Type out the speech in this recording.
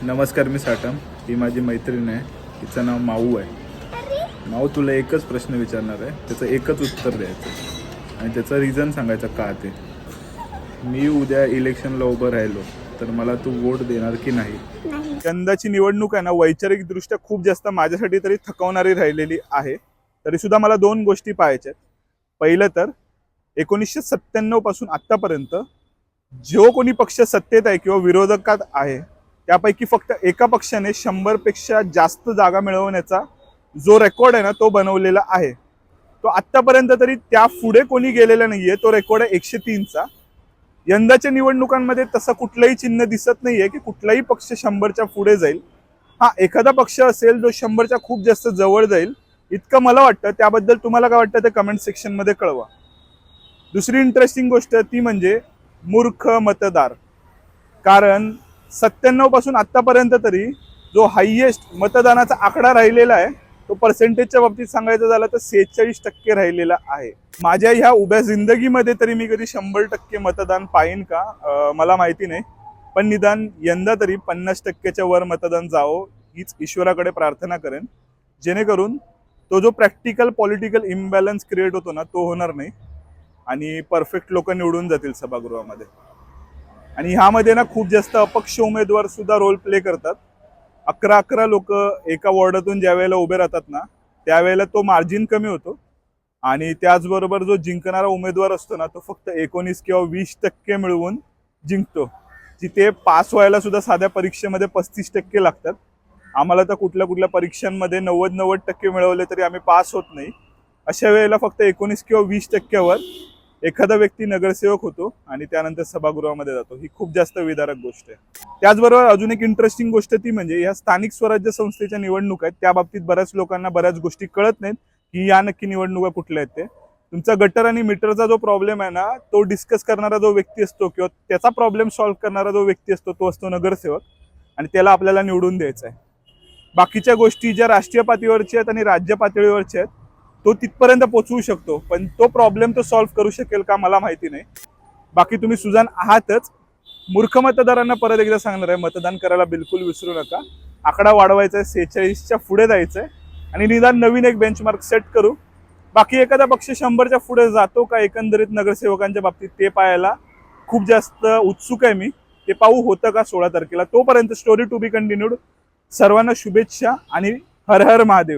नमस्कार, मी साटम. ही माझी मैत्रीण आहे. तिचं नाव माऊ आहे. माऊ, तुला एकच प्रश्न विचारणार आहे, त्याचं एकच उत्तर द्यायचं आणि त्याचं रिझन सांगायचं का ते. मी उद्या इलेक्शनला उभं राहिलो तर मला तू वोट देणार की नाही? यंदाची निवडणूक आहे ना, वैचारिकदृष्ट्या खूप जास्त माझ्यासाठी तरी थकवणारी राहिलेली आहे. तरी सुद्धा मला दोन गोष्टी पाहायच्या आहेत. पहिलं तर 1997 पासून आत्तापर्यंत जो कोणी पक्ष सत्तेत आहे किंवा विरोधकात आहे त्यापैकी फक्त एका पक्षाने 100पेक्षा जास्त जागा मिळवण्याचा जो रेकॉर्ड आहे ना, तो बनवलेला आहे. तो आत्तापर्यंत तरी त्या पुढे कोणी गेलेला नाहीये. तो रेकॉर्ड आहे 103चा. यंदाच्या निवडणुकांमध्ये तसं कुठलंही चिन्ह दिसत नाहीये की कुठलाही पक्ष 100च्या पुढे जाईल. हा, एखादा पक्ष असेल जो 100च्या खूप जास्त जवळ जाईल इतकं मला वाटतं. त्याबद्दल तुम्हाला काय वाटतं ते कमेंट सेक्शनमध्ये कळवा. दुसरी इंटरेस्टिंग गोष्ट ती म्हणजे मूर्ख मतदार. कारण 97 पासून आतापर्यंत तरी जो हायएस्ट मतदानाचा आकडा राहिलेला आहे तो पर्सेंटेजच्या बाबतीत सांगायचं झालं तर 46% राहिलेला आहे. माझ्या ह्या उभ्या जिंदगीमध्ये तरी मी कधी 100% मतदान पाहिन का मला माहिती नाही, पण निदान यंदा तरी 50%च्या वर मतदान जावं हीच ईश्वराकडे प्रार्थना करेन, जेणेकरून तो जो प्रॅक्टिकल पॉलिटिकल इम्बॅलन्स क्रिएट होतो ना तो होणार नाही आणि परफेक्ट लोक निवडून जातील सभागृहामध्ये. आणि ह्यामध्ये ना खूप जास्त अपक्ष उमेदवार सुद्धा रोल प्ले करतात. 11 लोक एका वॉर्डातून ज्या वेळेला उभे राहतात ना त्यावेळेला तो मार्जिन कमी होतो आणि त्याचबरोबर जो जिंकणारा उमेदवार असतो ना तो फक्त 19 किंवा 20% मिळवून जिंकतो. जिथे पास व्हायला सुद्धा साध्या परीक्षेमध्ये 35% लागतात. आम्हाला तर कुठल्या परीक्षांमध्ये 90% मिळवले तरी आम्ही पास होत नाही. अशा वेळेला फक्त 19 किंवा 20%वर एखादा व्यक्ती नगरसेवक होतो आणि त्यानंतर सभागृहामध्ये जातो. ही खूप जास्त विदारक गोष्ट आहे. त्याचबरोबर अजून एक इंटरेस्टिंग गोष्ट ती म्हणजे या स्थानिक स्वराज्य संस्थेच्या निवडणूक आहेत त्या बाबतीत बऱ्याच लोकांना बऱ्याच गोष्टी कळत नाहीत की या नक्की निवडणुका कुठल्या आहेत ते. तुमचा गटर आणि मीटरचा जो प्रॉब्लेम आहे ना तो डिस्कस करणारा जो व्यक्ती असतो किंवा त्याचा प्रॉब्लेम सॉल्व्ह करणारा जो व्यक्ती असतो तो असतो नगरसेवक आणि त्याला आपल्याला निवडून द्यायचं आहे. बाकीच्या गोष्टी ज्या राष्ट्रीय पातळीवरच्या आहेत आणि राज्य पातळीवरच्या आहेत तो तिथपर्यंत पोहोचवू शकतो, पण तो प्रॉब्लेम तो सॉल्व्ह करू शकेल का मला माहिती नाही. बाकी तुम्ही सुजाण आहातच. मूर्ख मतदारांना परत एकदा सांगणार आहे, मतदान करायला बिलकुल विसरू नका. आकडा वाढवायचा आहे, 46च्या पुढे जायचं आहे आणि निदान नवीन एक बेंचमार्क सेट करू. बाकी एखादा पक्ष 100च्या पुढे जातो का एकंदरीत नगरसेवकांच्या बाबतीत ते पाहायला खूप जास्त उत्सुक आहे मी. ते पाहू होतं का 16 तारखेला. तोपर्यंत स्टोरी टू बी कंटिन्यूड. सर्वांना शुभेच्छा आणि हर हर महादेव.